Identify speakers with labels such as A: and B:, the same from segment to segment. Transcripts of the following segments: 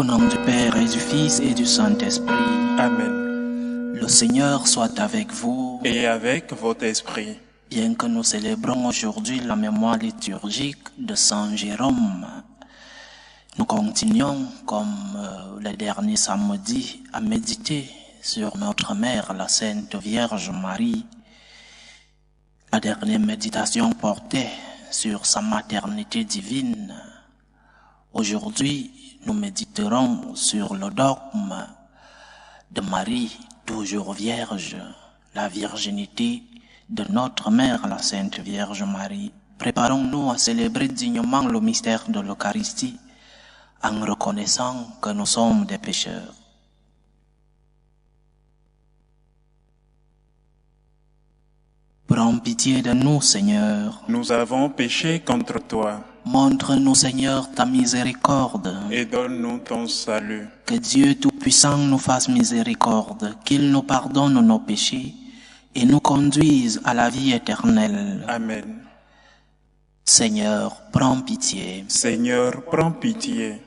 A: Au nom du Père et du Fils et du Saint-Esprit.
B: Amen.
A: Le Seigneur soit avec vous.
B: Et avec votre esprit.
A: Bien que nous célébrons aujourd'hui la mémoire liturgique de Saint Jérôme, nous continuons, comme le dernier samedi, à méditer sur notre Mère, la Sainte Vierge Marie. La dernière méditation portait sur sa maternité divine. Aujourd'hui, nous méditerons sur le dogme de Marie, toujours vierge, la virginité de notre Mère, la Sainte Vierge Marie. Préparons-nous à célébrer dignement le mystère de l'Eucharistie en reconnaissant que nous sommes des pécheurs. Prends pitié de nous, Seigneur.
B: Nous avons péché contre toi.
A: Montre-nous, Seigneur, ta miséricorde.
B: Et donne-nous ton salut.
A: Que Dieu Tout-Puissant nous fasse miséricorde, qu'il nous pardonne nos péchés et nous conduise à la vie éternelle.
B: Amen.
A: Seigneur, prends pitié.
B: Seigneur, prends pitié.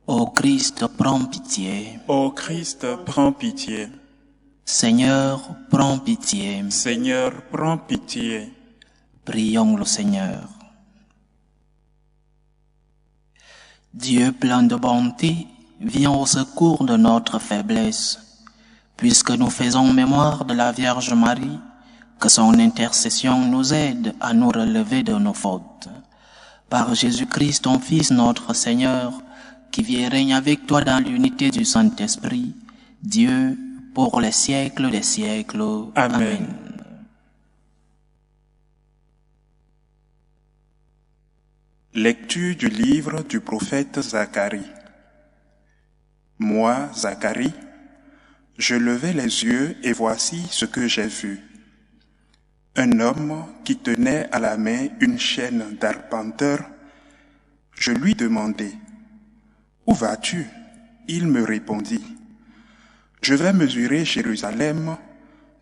A: Ô Christ, prends pitié.
B: Ô Christ, prends pitié.
A: Seigneur, prends pitié.
B: Seigneur, prends pitié.
A: Prions le Seigneur. Dieu plein de bonté, viens au secours de notre faiblesse. Puisque nous faisons mémoire de la Vierge Marie, que son intercession nous aide à nous relever de nos fautes. Par Jésus-Christ, ton Fils, notre Seigneur, qui vit et règne avec toi dans l'unité du Saint-Esprit, Dieu, pour les siècles des siècles. Amen.
B: Lecture du livre du prophète Zacharie. Moi, Zacharie, je levai les yeux et voici ce que j'ai vu. Un homme qui tenait à la main une chaîne d'arpenteur. Je lui demandai, « Où vas-tu » Il me répondit, « Je vais mesurer Jérusalem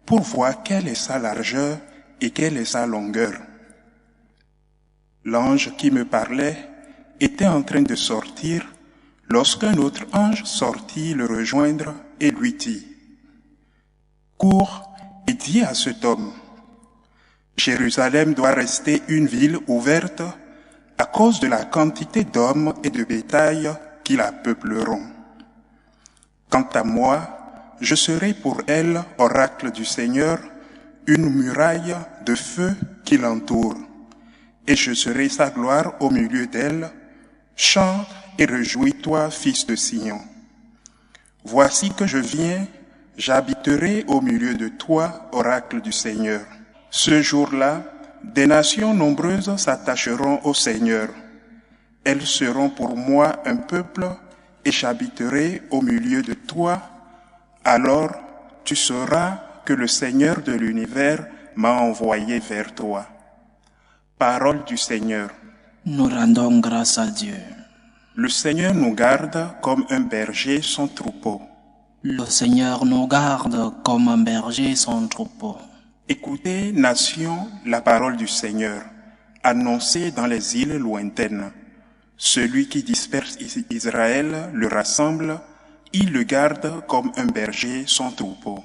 B: pour voir quelle est sa largeur et quelle est sa longueur. » L'ange qui me parlait était en train de sortir lorsqu'un autre ange sortit le rejoindre et lui dit, « Cours et dis à cet homme, Jérusalem doit rester une ville ouverte à cause de la quantité d'hommes et de bétail qui la peupleront. Quant à moi, je serai pour elle, oracle du Seigneur, une muraille de feu qui l'entoure. Et je serai sa gloire au milieu d'elle. Chante et réjouis-toi, fils de Sion. Voici que je viens, j'habiterai au milieu de toi, oracle du Seigneur. Ce jour-là, des nations nombreuses s'attacheront au Seigneur. Elles seront pour moi un peuple, et j'habiterai au milieu de toi. Alors tu sauras que le Seigneur de l'univers m'a envoyé vers toi. Parole du Seigneur.
A: Nous rendons grâce à Dieu.
B: Le Seigneur nous garde comme un berger son troupeau.
A: Le Seigneur nous garde comme un berger son troupeau.
B: Écoutez, nations, la parole du Seigneur, annoncée dans les îles lointaines. Celui qui disperse Israël le rassemble, il le garde comme un berger son troupeau.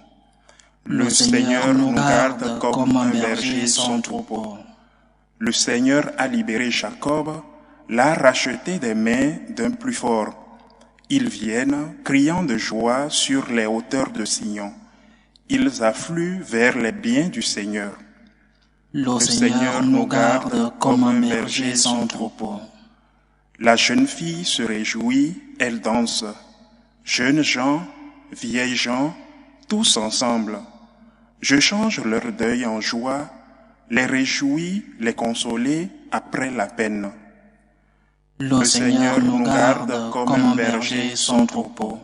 B: Le Seigneur nous garde comme un berger son troupeau. Le Seigneur a libéré Jacob, l'a racheté des mains d'un plus fort. Ils viennent, criant de joie sur les hauteurs de Sion. Ils affluent vers les biens du Seigneur.
A: Le Seigneur nous garde comme un berger son troupeau.
B: La jeune fille se réjouit, elle danse. Jeunes gens, vieilles gens, tous ensemble. Je change leur deuil en joie, les réjouis, les consoler après la peine.
A: Le Seigneur nous garde comme un berger son troupeau.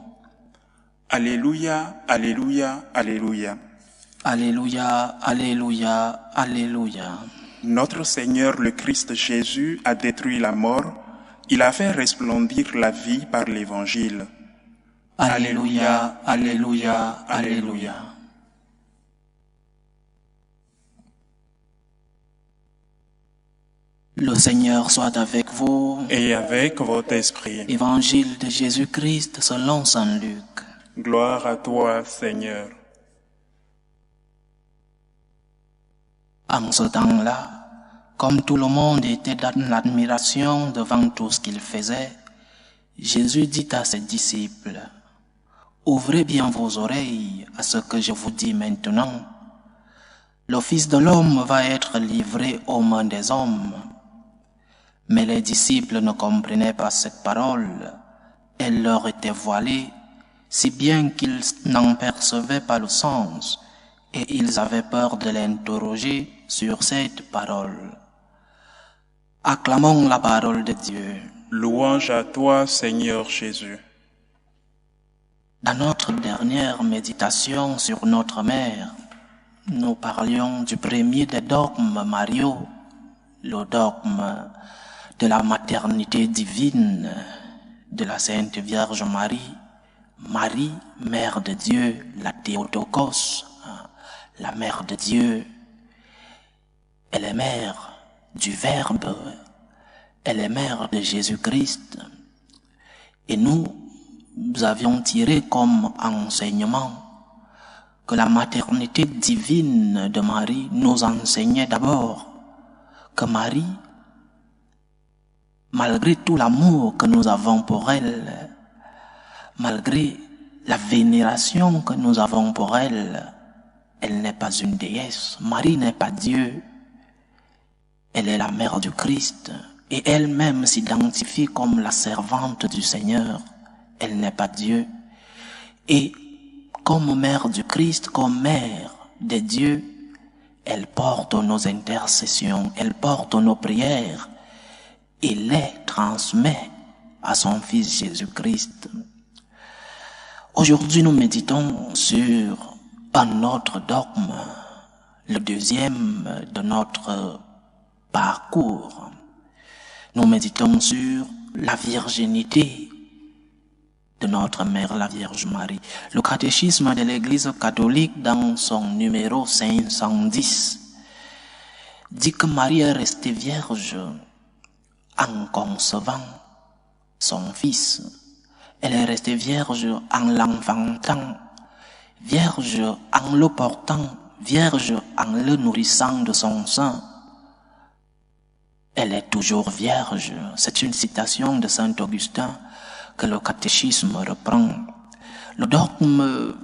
B: Alléluia, alléluia, alléluia.
A: Alléluia, alléluia, alléluia.
B: Notre Seigneur le Christ Jésus a détruit la mort, il a fait resplendir la vie par l'Évangile.
A: Alléluia, alléluia, alléluia. Le Seigneur soit avec vous.
B: Et avec votre esprit.
A: Évangile de Jésus-Christ selon saint Luc.
B: Gloire à toi, Seigneur.
A: En ce temps-là, comme tout le monde était dans l'admiration devant tout ce qu'il faisait, Jésus dit à ses disciples, « Ouvrez bien vos oreilles à ce que je vous dis maintenant. Le Fils de l'homme va être livré aux mains des hommes. » Mais les disciples ne comprenaient pas cette parole. Elle leur était voilée, si bien qu'ils n'en percevaient pas le sens, et ils avaient peur de l'interroger sur cette parole. Acclamons la parole de Dieu.
B: Louange à toi, Seigneur Jésus.
A: Dans notre dernière méditation sur notre mère, nous parlions du premier des dogmes mariaux, le dogme de la maternité divine de la Sainte Vierge Marie, Marie, Mère de Dieu, la Théotokos, la Mère de Dieu. Elle est mère du Verbe, elle est mère de Jésus-Christ. Et nous avions tiré comme enseignement que la maternité divine de Marie nous enseignait d'abord que Marie, malgré tout l'amour que nous avons pour elle, malgré la vénération que nous avons pour elle, elle n'est pas une déesse. Marie n'est pas Dieu. Elle est la mère du Christ. Et elle-même s'identifie comme la servante du Seigneur. Elle n'est pas Dieu. Et comme mère du Christ, comme mère de Dieu, elle porte nos intercessions, elle porte nos prières et les transmet à son Fils Jésus-Christ. Aujourd'hui, nous méditons sur un autre dogme, le deuxième de notre parcours. Nous méditons sur la virginité de notre mère, la Vierge Marie. Le catéchisme de l'Église catholique, dans son numéro 510, dit que Marie est restée vierge en concevant son Fils. Elle est restée vierge en l'enfantant, vierge en le portant, vierge en le nourrissant de son sein. Elle est toujours vierge. C'est une citation de saint Augustin que le catéchisme reprend. Le dogme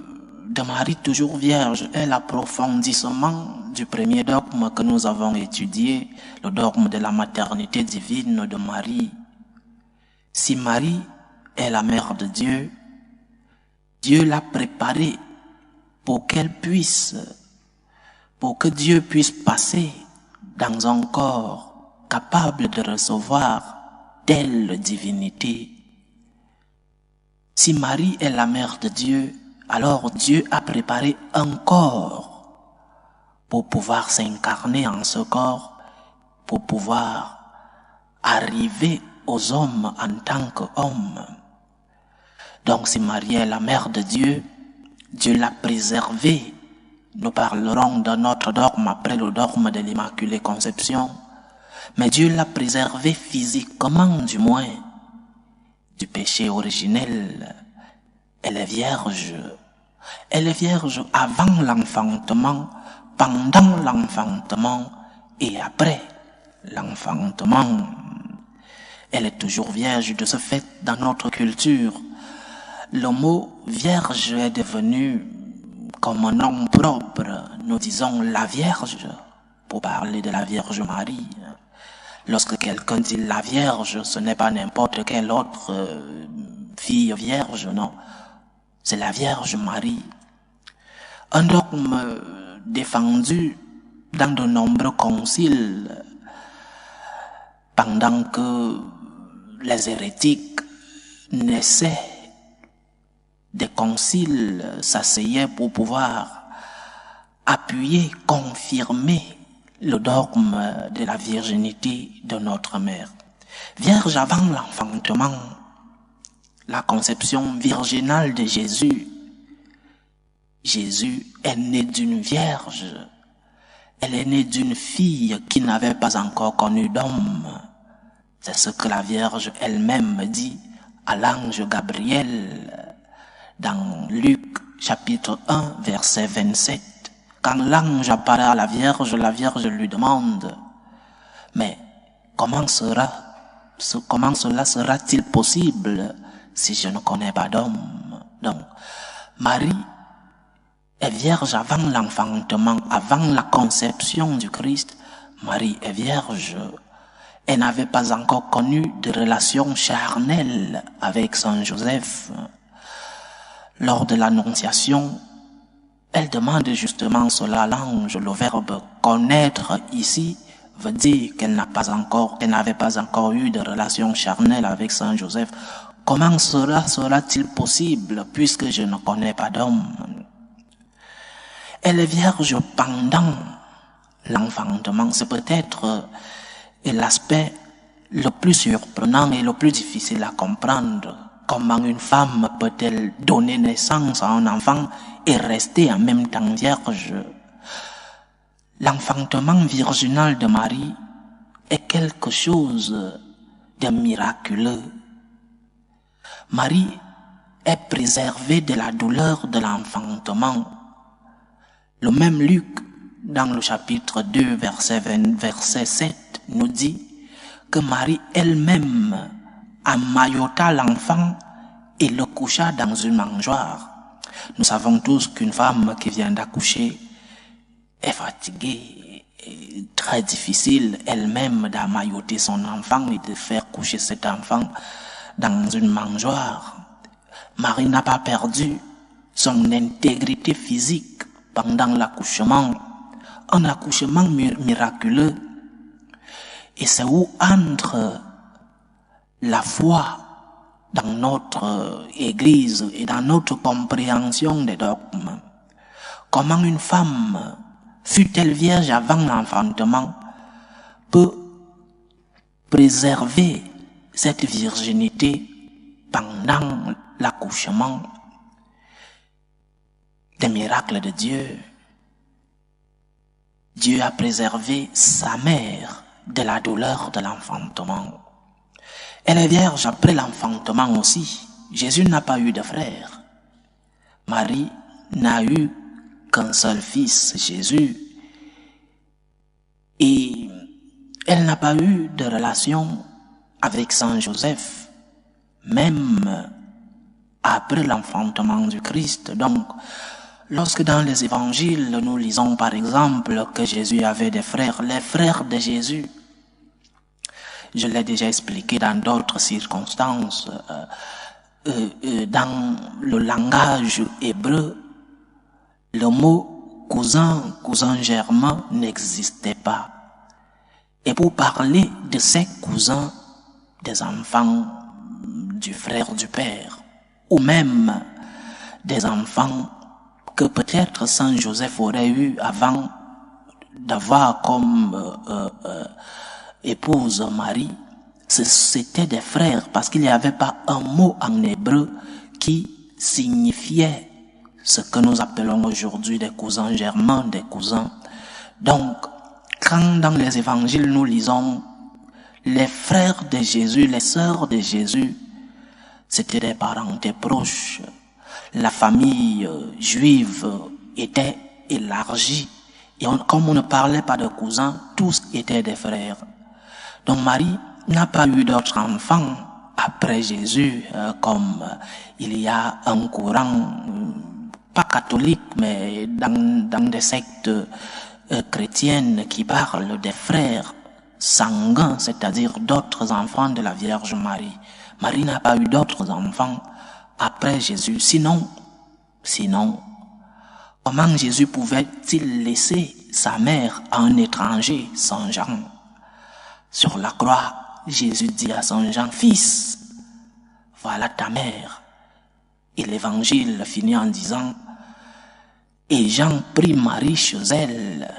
A: de Marie toujours vierge est l'approfondissement du premier dogme que nous avons étudié, le dogme de la maternité divine de Marie. Si Marie est la mère de Dieu, Dieu l'a préparée pour que Dieu puisse passer dans un corps capable de recevoir telle divinité. Si Marie est la mère de Dieu, alors Dieu a préparé un corps pour pouvoir s'incarner en ce corps, pour pouvoir arriver aux hommes en tant qu'homme. Donc si Marie est la mère de Dieu, Dieu l'a préservée. Nous parlerons de notre dogme après le dogme de l'Immaculée Conception. Mais Dieu l'a préservée physiquement, du moins, du péché originel. Elle est vierge. Elle est vierge avant l'enfantement, pendant l'enfantement et après l'enfantement. Elle est toujours vierge. De ce fait, dans notre culture, le mot vierge est devenu comme un nom propre. Nous disons la Vierge pour parler de la Vierge Marie. Lorsque quelqu'un dit la Vierge, ce n'est pas n'importe quelle autre fille vierge, non. C'est la Vierge Marie. Un dogme défendu dans de nombreux conciles, pendant que les hérétiques naissaient, des conciles s'asseyaient pour pouvoir appuyer, confirmer le dogme de la virginité de notre mère. Vierge avant l'enfantement, la conception virginale de Jésus. Jésus est né d'une vierge. Elle est née d'une fille qui n'avait pas encore connu d'homme. C'est ce que la Vierge elle-même dit à l'ange Gabriel dans Luc chapitre 1 verset 27. Quand l'ange apparaît à la Vierge lui demande « Mais comment cela sera-t-il possible si je ne connais pas d'homme ?» Donc, Marie est vierge avant l'enfantement, avant la conception du Christ. Marie est vierge. Elle n'avait pas encore connu de relation charnelle avec Saint Joseph. Lors de l'Annonciation, elle demande justement cela à l'ange. Le verbe connaître ici veut dire qu'elle n'avait pas encore eu de relation charnelle avec Saint Joseph. Comment cela sera-t-il possible puisque je ne connais pas d'homme? Elle est vierge pendant l'enfantement. C'est peut-être l'aspect le plus surprenant et le plus difficile à comprendre. Comment une femme peut-elle donner naissance à un enfant et rester en même temps vierge? L'enfantement virginal de Marie est quelque chose de miraculeux. Marie est préservée de la douleur de l'enfantement. Le même Luc, dans le chapitre 2, verset 7, nous dit que Marie elle-même emmaillota l'enfant et le coucha dans une mangeoire. Nous savons tous qu'une femme qui vient d'accoucher est fatiguée, est très difficile elle-même d'emmailloter son enfant et de faire coucher cet enfant dans une mangeoire. Marie n'a pas perdu son intégrité physique pendant l'accouchement, un accouchement miraculeux. Et c'est où entre la foi dans notre Église et dans notre compréhension des dogmes. Comment une femme, fût-elle vierge avant l'enfantement, peut préserver cette virginité pendant l'accouchement. Des miracles de Dieu. Dieu a préservé sa mère de la douleur de l'enfantement. Elle est vierge après l'enfantement aussi. Jésus n'a pas eu de frère. Marie n'a eu qu'un seul fils, Jésus. Et elle n'a pas eu de relation avec Saint Joseph, même après l'enfantement du Christ. Donc, lorsque dans les évangiles, nous lisons par exemple que Jésus avait des frères, les frères de Jésus, je l'ai déjà expliqué dans d'autres circonstances, dans le langage hébreu, le mot cousin germain n'existait pas. Et pour parler de ses cousins, des enfants du frère du père, ou même des enfants que peut-être Saint Joseph aurait eu avant d'avoir comme épouse Marie, c'était des frères, parce qu'il n'y avait pas un mot en hébreu qui signifiait ce que nous appelons aujourd'hui des cousins germains, des cousins. Donc, quand dans les évangiles nous lisons les frères de Jésus, les sœurs de Jésus, c'était des parentés proches. La famille juive était élargie. Et comme on ne parlait pas de cousins, tous étaient des frères. Donc Marie n'a pas eu d'autres enfants après Jésus, comme il y a un courant, pas catholique, mais dans des sectes chrétiennes qui parlent des frères sanguins, c'est-à-dire d'autres enfants de la Vierge Marie. Marie n'a pas eu d'autres enfants après Jésus. Sinon, comment Jésus pouvait-il laisser sa mère à un étranger, Saint Jean? Sur la croix, Jésus dit à Saint Jean, « Fils, voilà ta mère. » Et l'évangile finit en disant, « Et Jean prit Marie chez elle. »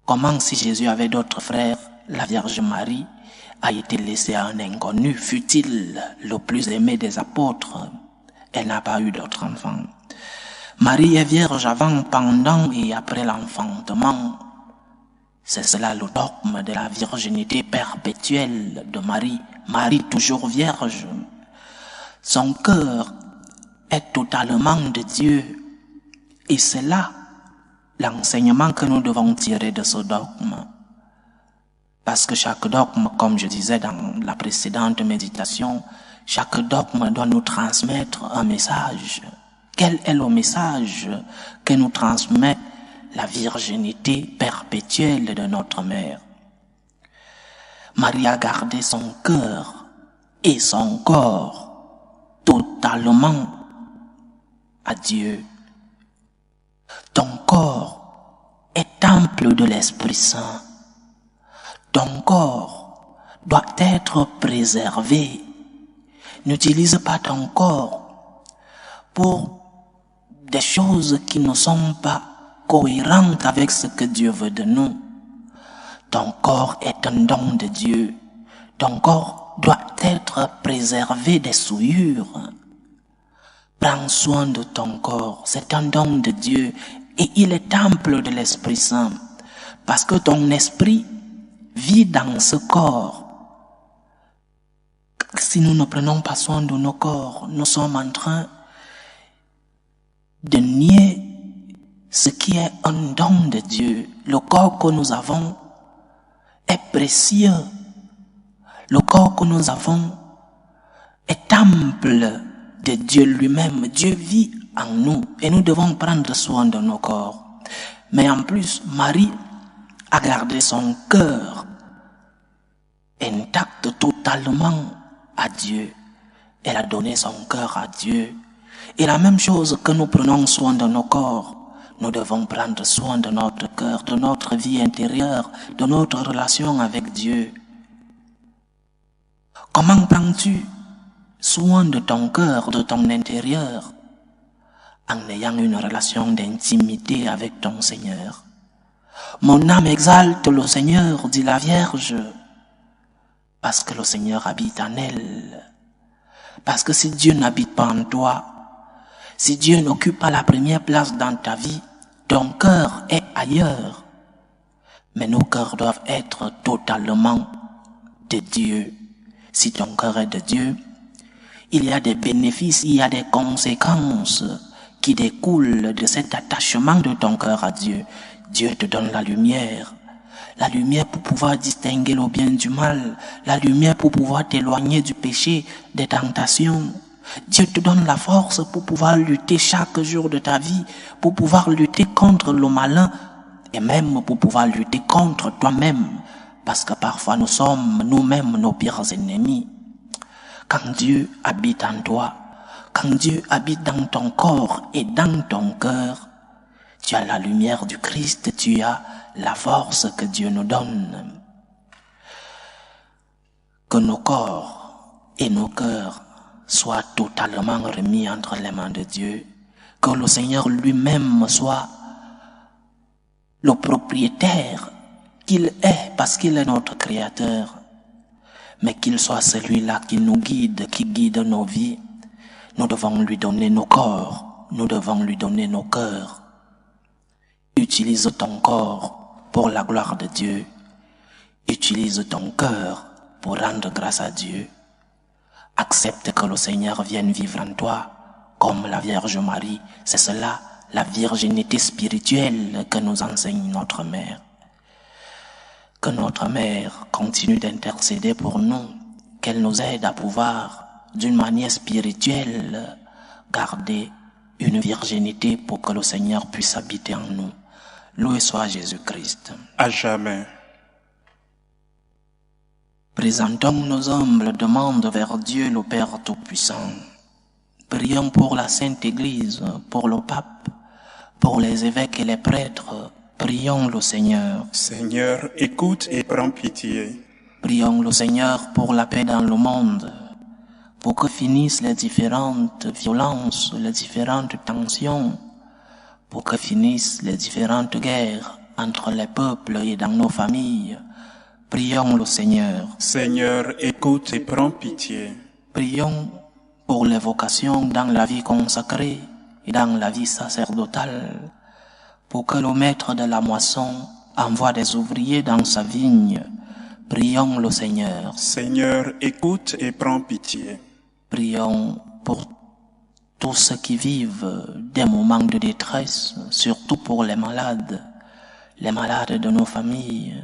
A: Comment si Jésus avait d'autres frères, la Vierge Marie a été laissée à un inconnu, fut-il le plus aimé des apôtres? Elle n'a pas eu d'autres enfants. Marie est vierge avant, pendant et après l'enfantement. C'est cela le dogme de la virginité perpétuelle de Marie. Marie toujours vierge. Son cœur est totalement de Dieu. Et c'est là l'enseignement que nous devons tirer de ce dogme. Parce que chaque dogme, comme je disais dans la précédente méditation, chaque dogme doit nous transmettre un message. Quel est le message que nous transmet la virginité perpétuelle de notre mère? Marie a gardé son cœur et son corps totalement à Dieu. Ton corps est temple de l'Esprit Saint. Ton corps doit être préservé. N'utilise pas ton corps pour des choses qui ne sont pas cohérentes avec ce que Dieu veut de nous. Ton corps est un don de Dieu. Ton corps doit être préservé des souillures. Prends soin de ton corps, c'est un don de Dieu et il est temple de l'Esprit Saint. Parce que ton esprit vit dans ce corps. Si nous ne prenons pas soin de nos corps, nous sommes en train de nier ce qui est un don de Dieu. Le corps que nous avons est précieux. Le corps que nous avons est temple de Dieu lui-même. Dieu vit en nous et nous devons prendre soin de nos corps. Mais en plus, Marie a gardé son cœur intact totalement à Dieu. Elle a donné son cœur à Dieu. Et la même chose que nous prenons soin de nos corps, nous devons prendre soin de notre cœur, de notre vie intérieure, de notre relation avec Dieu. Comment prends-tu soin de ton cœur, de ton intérieur, en ayant une relation d'intimité avec ton Seigneur? Mon âme exalte le Seigneur, dit la Vierge, parce que le Seigneur habite en elle. Parce que si Dieu n'habite pas en toi, si Dieu n'occupe pas la première place dans ta vie, ton cœur est ailleurs. Mais nos cœurs doivent être totalement de Dieu. Si ton cœur est de Dieu, il y a des bénéfices, il y a des conséquences qui découlent de cet attachement de ton cœur à Dieu. Dieu te donne la lumière pour pouvoir distinguer le bien du mal, la lumière pour pouvoir t'éloigner du péché, des tentations. Dieu te donne la force pour pouvoir lutter chaque jour de ta vie, pour pouvoir lutter contre le malin et même pour pouvoir lutter contre toi-même, parce que parfois nous sommes nous-mêmes nos pires ennemis. Quand Dieu habite en toi, quand Dieu habite dans ton corps et dans ton cœur, tu as la lumière du Christ, tu as la force que Dieu nous donne. Que nos corps et nos cœurs soient totalement remis entre les mains de Dieu. Que le Seigneur lui-même soit le propriétaire qu'il est parce qu'il est notre Créateur. Mais qu'il soit celui-là qui nous guide, qui guide nos vies. Nous devons lui donner nos corps, nous devons lui donner nos cœurs. Utilise ton corps pour la gloire de Dieu. Utilise ton cœur pour rendre grâce à Dieu. Accepte que le Seigneur vienne vivre en toi, comme la Vierge Marie. C'est cela, la virginité spirituelle que nous enseigne notre Mère. Que notre Mère continue d'intercéder pour nous, qu'elle nous aide à pouvoir, d'une manière spirituelle, garder une virginité pour que le Seigneur puisse habiter en nous. Loué soit Jésus-Christ.
B: À jamais.
A: Présentons nos humbles demandes vers Dieu le Père Tout-Puissant. Prions pour la Sainte Église, pour le Pape, pour les évêques et les prêtres. Prions le Seigneur.
B: Seigneur, écoute et prends pitié.
A: Prions le Seigneur pour la paix dans le monde, pour que finissent les différentes violences, les différentes tensions, pour que finissent les différentes guerres entre les peuples et dans nos familles. Prions le Seigneur.
B: Seigneur, écoute et prends pitié.
A: Prions pour les vocations dans la vie consacrée et dans la vie sacerdotale, pour que le maître de la moisson envoie des ouvriers dans sa vigne. Prions le Seigneur.
B: Seigneur, écoute et prends pitié.
A: Prions pour tous ceux qui vivent des moments de détresse, surtout pour les malades de nos familles.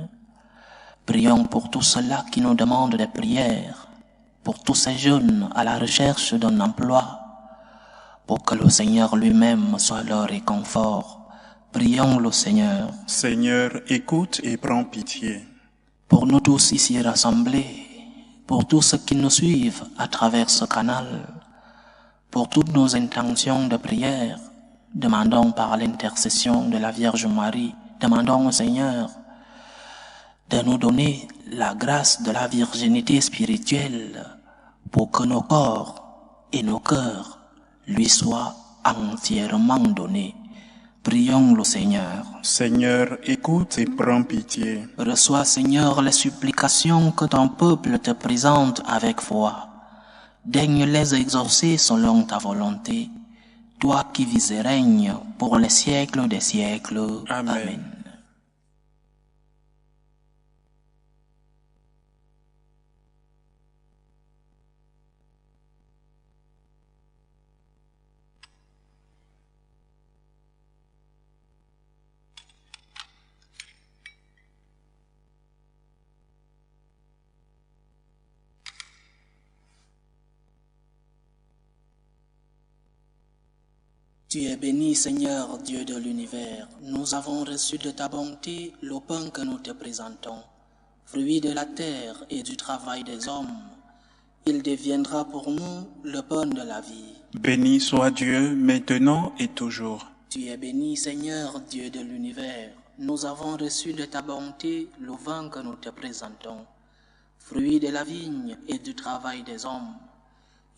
A: Prions pour tous ceux-là qui nous demandent des prières, pour tous ces jeunes à la recherche d'un emploi, pour que le Seigneur lui-même soit leur réconfort. Prions le Seigneur.
B: Seigneur, écoute et prends pitié.
A: Pour nous tous ici rassemblés, pour tous ceux qui nous suivent à travers ce canal, pour toutes nos intentions de prière, demandons par l'intercession de la Vierge Marie, demandons au Seigneur de nous donner la grâce de la virginité spirituelle pour que nos corps et nos cœurs lui soient entièrement donnés. Prions le Seigneur.
B: Seigneur, écoute et prends pitié.
A: Reçois, Seigneur, les supplications que ton peuple te présente avec foi. Daigne les exaucer selon ta volonté, toi qui vis et règnes pour les siècles des siècles.
B: Amen.
A: Amen. Tu es béni, Seigneur, Dieu de l'univers. Nous avons reçu de ta bonté le pain que nous te présentons, fruit de la terre et du travail des hommes. Il deviendra pour nous le pain de la vie.
B: Béni soit Dieu, maintenant et toujours.
A: Tu es béni, Seigneur, Dieu de l'univers. Nous avons reçu de ta bonté le vin que nous te présentons, fruit de la vigne et du travail des hommes.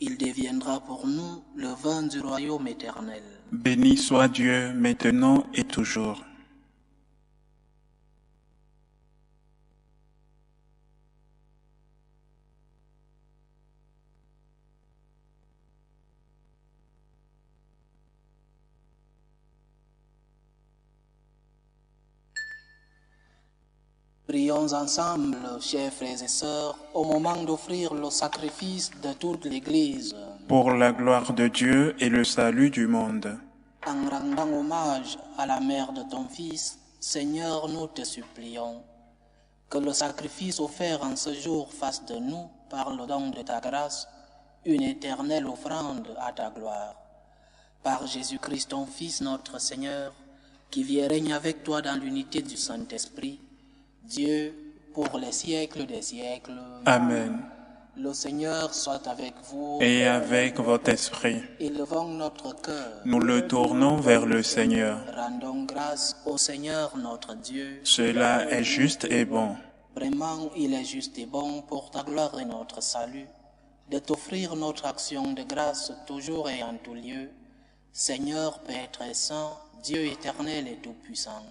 A: Il deviendra pour nous le vin du royaume éternel.
B: Béni soit Dieu, maintenant et toujours.
A: Prions ensemble, chers frères et sœurs, au moment d'offrir le sacrifice de toute l'Église.
B: Pour la gloire de Dieu et le salut du monde.
A: En rendant hommage à la mère de ton Fils, Seigneur, nous te supplions que le sacrifice offert en ce jour fasse de nous, par le don de ta grâce, une éternelle offrande à ta gloire. Par Jésus-Christ, ton Fils, notre Seigneur, qui vit et règne avec toi dans l'unité du Saint-Esprit, Dieu, pour les siècles des siècles.
B: Amen.
A: Le Seigneur soit avec vous.
B: Et avec votre esprit.
A: Élevons notre cœur.
B: Nous le tournons vers le Seigneur.
A: Rendons grâce au Seigneur notre Dieu.
B: Cela est juste et bon.
A: Vraiment, il est juste et bon pour ta gloire et notre salut, de t'offrir notre action de grâce toujours et en tout lieu. Seigneur, Père très saint, Dieu éternel et tout-puissant.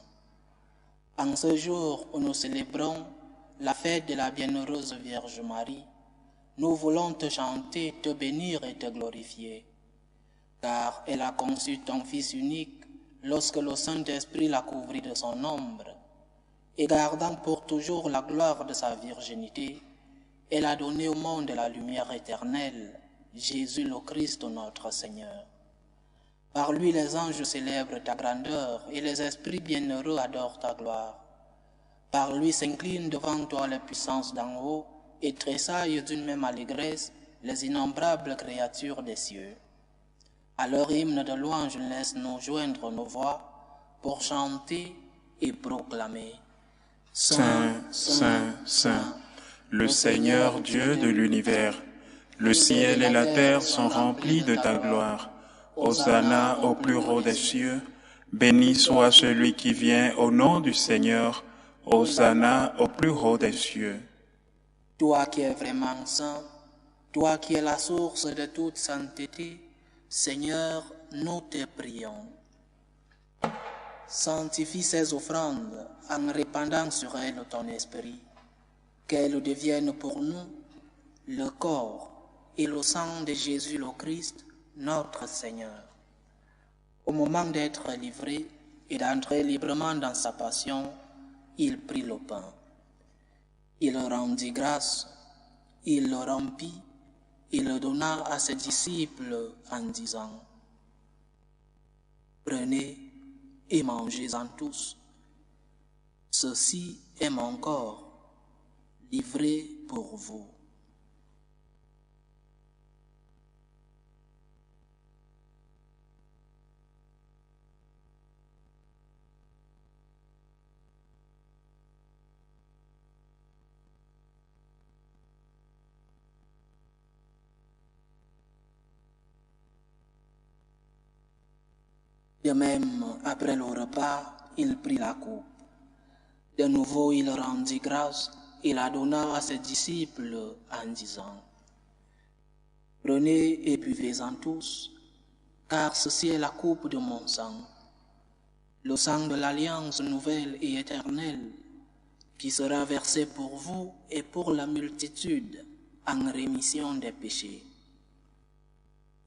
A: En ce jour où nous célébrons la fête de la bienheureuse Vierge Marie, nous voulons te chanter, te bénir et te glorifier, car elle a conçu ton Fils unique lorsque le Saint-Esprit l'a couvrit de son ombre, et gardant pour toujours la gloire de sa virginité, elle a donné au monde la lumière éternelle, Jésus le Christ notre Seigneur. Par lui les anges célèbrent ta grandeur et les esprits bienheureux adorent ta gloire. Par lui s'inclinent devant toi les puissances d'en haut et tressaillent d'une même allégresse les innombrables créatures des cieux. À leur hymne de louange, laisse-nous joindre nos voix pour chanter et proclamer.
B: Saint, Saint, Saint, le Seigneur Dieu de l'univers, le ciel et la terre sont remplis de ta gloire. Hosanna au plus haut des cieux, béni soit celui qui vient au nom du Seigneur. Hosanna au plus haut des cieux.
A: Toi qui es vraiment saint, toi qui es la source de toute sainteté, Seigneur, nous te prions. Sanctifie ces offrandes en répandant sur elles ton esprit, qu'elles deviennent pour nous le corps et le sang de Jésus le Christ, notre Seigneur. Au moment d'être livré et d'entrer librement dans sa passion, il prit le pain. Il rendit grâce, il le rompit, il le donna à ses disciples en disant, « Prenez et mangez-en tous. Ceci est mon corps, livré pour vous. » De même, après le repas, il prit la coupe. De nouveau, il rendit grâce et la donna à ses disciples en disant, « Prenez et buvez-en tous, car ceci est la coupe de mon sang, le sang de l'alliance nouvelle et éternelle, qui sera versé pour vous et pour la multitude en rémission des péchés.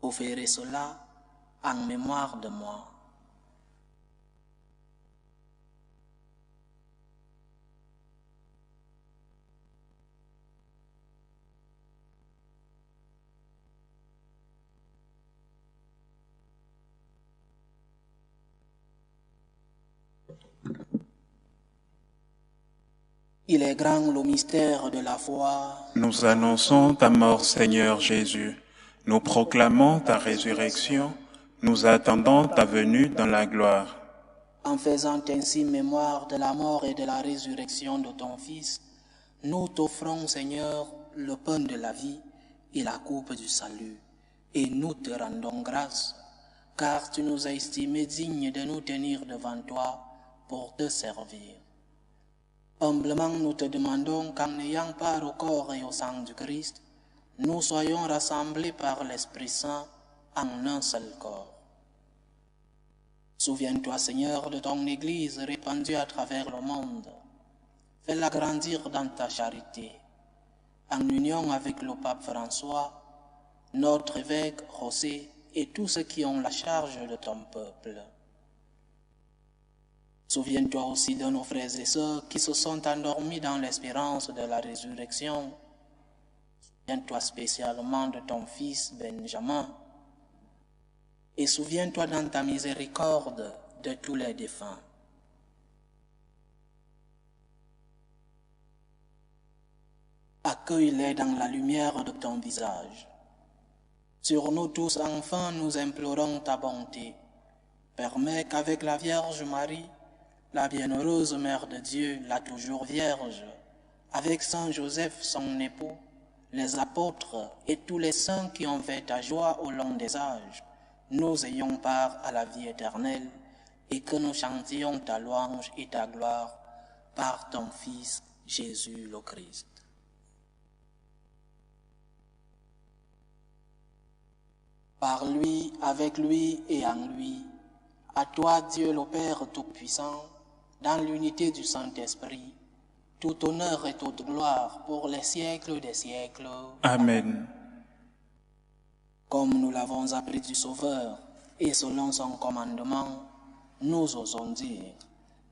A: Vous ferez cela en mémoire de moi. » Il est grand le mystère de la foi.
B: Nous annonçons ta mort, Seigneur Jésus. Nous proclamons ta résurrection. Nous attendons ta venue dans la gloire.
A: En faisant ainsi mémoire de la mort et de la résurrection de ton Fils, nous t'offrons, Seigneur, le pain de la vie et la coupe du salut. Et nous te rendons grâce, car tu nous as estimés dignes de nous tenir devant toi pour te servir. Humblement, nous te demandons qu'en ayant part au corps et au sang du Christ, nous soyons rassemblés par l'Esprit Saint en un seul corps. Souviens-toi, Seigneur, de ton Église répandue à travers le monde. Fais-la grandir dans ta charité, en union avec le pape François, notre évêque José et tous ceux qui ont la charge de ton peuple. Souviens-toi aussi de nos frères et sœurs qui se sont endormis dans l'espérance de la résurrection. Souviens-toi spécialement de ton fils Benjamin. Et souviens-toi dans ta miséricorde de tous les défunts. Accueille-les dans la lumière de ton visage. Sur nous tous, enfin, nous implorons ta bonté. Permets qu'avec la Vierge Marie, la bienheureuse Mère de Dieu, la toujours Vierge, avec Saint Joseph, son époux, les apôtres et tous les saints qui ont fait ta joie au long des âges, nous ayons part à la vie éternelle et que nous chantions ta louange et ta gloire par ton Fils Jésus le Christ. Par lui, avec lui et en lui, à toi Dieu le Père Tout-Puissant, dans l'unité du Saint-Esprit, tout honneur et toute gloire pour les siècles des siècles.
B: Amen.
A: Comme nous l'avons appris du Sauveur, et selon son commandement, nous osons dire,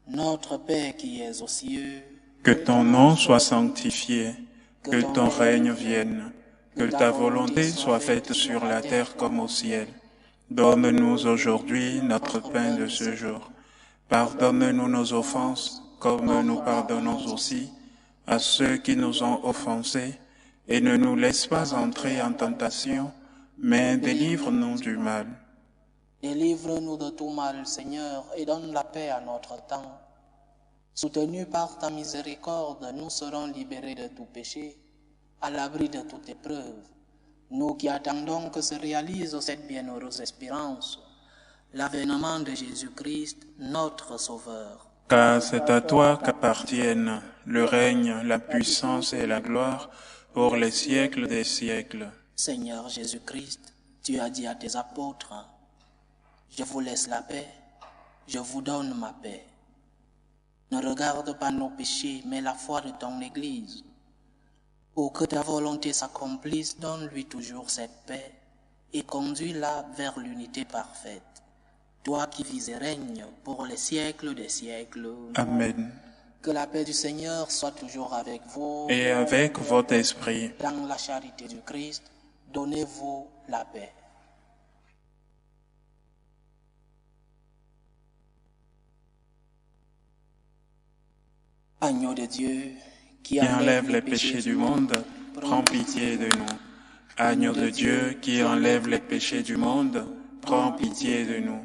A: Notre Père qui es aux cieux,
B: que ton nom soit sanctifié, que ton règne vienne, que ta volonté soit faite sur la terre comme au ciel. Donne-nous aujourd'hui notre pain de ce jour. Pardonne-nous nos offenses, comme nous pardonnons aussi à ceux qui nous ont offensés, et ne nous laisse pas entrer en tentation, mais délivre-nous du mal.
A: Délivre-nous de tout mal, Seigneur, et donne la paix à notre temps. Soutenus par ta miséricorde, nous serons libérés de tout péché, à l'abri de toute épreuve. Nous qui attendons que se réalise cette bienheureuse espérance, l'avènement de Jésus-Christ, notre Sauveur.
B: Car c'est à toi qu'appartiennent le règne, la puissance et la gloire pour les siècles des siècles.
A: Seigneur Jésus-Christ, tu as dit à tes apôtres, « Je vous laisse la paix, je vous donne ma paix. Ne regarde pas nos péchés, mais la foi de ton Église. Pour que ta volonté s'accomplisse, donne-lui toujours cette paix et conduis-la vers l'unité parfaite. Toi qui vis et règnes pour les siècles des siècles.
B: Amen.
A: Que la paix du Seigneur soit toujours avec vous.
B: Et avec votre esprit.
A: Dans la charité du Christ, donnez-vous la paix. Agneau de Dieu, qui
B: enlève les péchés du monde, prends pitié de nous. Agneau de Dieu, qui enlève les péchés du monde, prends pitié de nous.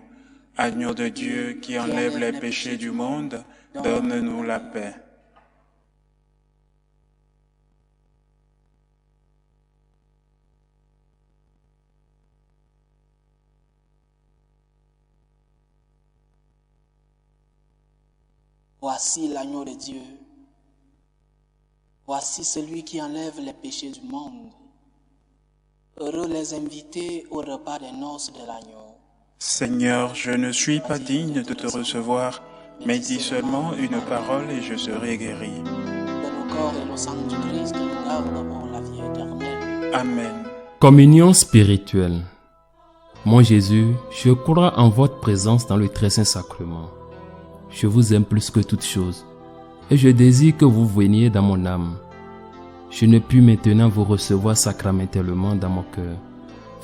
B: Agneau de Dieu, qui enlève les péchés du monde, donne-nous la paix.
A: Voici l'agneau de Dieu. Voici celui qui enlève les péchés du monde. Heureux les invités au repas des noces de l'agneau.
B: Seigneur, je ne suis pas digne de te recevoir, mais dis seulement une parole et je serai guéri.
A: Que le corps et le sang du Christ nous gardent pour la vie éternelle.
B: Amen.
C: Communion spirituelle. Mon Jésus, je crois en votre présence dans le très saint sacrement. Je vous aime plus que toute chose, et je désire que vous veniez dans mon âme. Je ne puis maintenant vous recevoir sacramentellement dans mon cœur.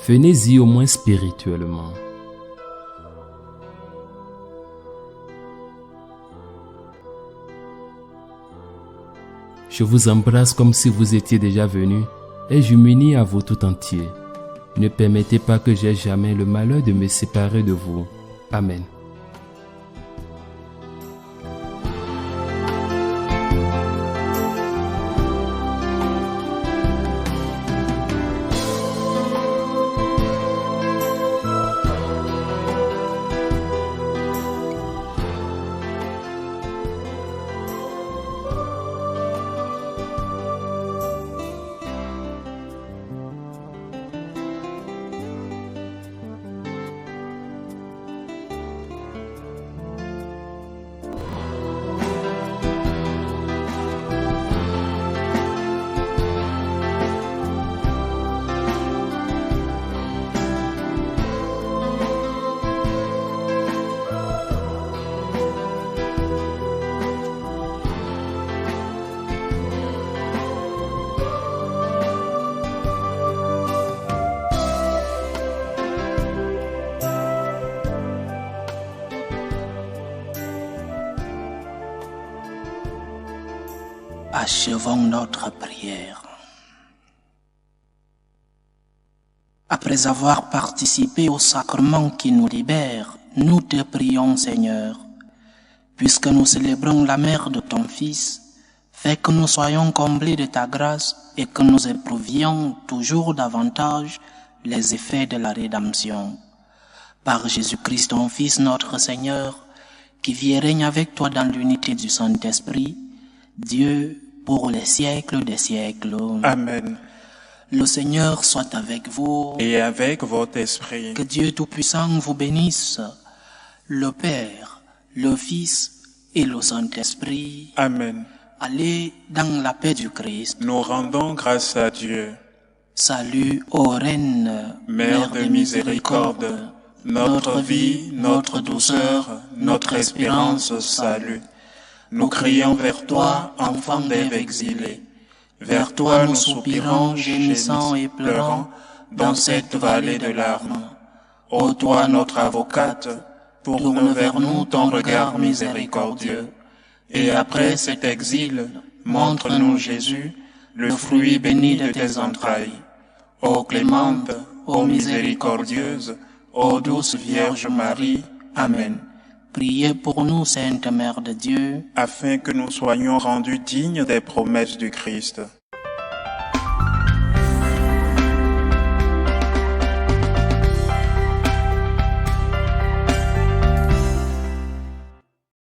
C: Venez-y au moins spirituellement. Je vous embrasse comme si vous étiez déjà venu, et je m'unis à vous tout entier. Ne permettez pas que j'aie jamais le malheur de me séparer de vous. Amen.
A: Achevons notre prière. Après avoir participé au sacrement qui nous libère, nous te prions, Seigneur, puisque nous célébrons la mère de ton Fils, fais que nous soyons comblés de ta grâce et que nous éprouvions toujours davantage les effets de la rédemption. Par Jésus-Christ, ton Fils, notre Seigneur, qui vit et règne avec toi dans l'unité du Saint-Esprit, Dieu, pour les siècles des siècles.
B: Amen.
A: Le Seigneur soit avec vous.
B: Et avec votre esprit.
A: Que Dieu Tout-Puissant vous bénisse, le Père, le Fils et le Saint-Esprit.
B: Amen.
A: Allez dans la paix du Christ.
B: Nous rendons grâce à Dieu.
A: Salut, ô Reine,
B: Mère de miséricorde, notre vie, notre douceur, notre espérance, salut. Nous crions vers toi, enfant d'Ève exilée. Vers toi nous soupirons, gémissant et pleurant, dans cette vallée de larmes. Ô toi, notre avocate, tourne vers nous ton regard miséricordieux. Et après cet exil, montre-nous Jésus, le fruit béni de tes entrailles. Ô clémente, ô miséricordieuse, ô douce Vierge Marie. Amen.
A: Priez pour nous, Sainte Mère de Dieu,
B: afin que nous soyons rendus dignes des promesses du Christ.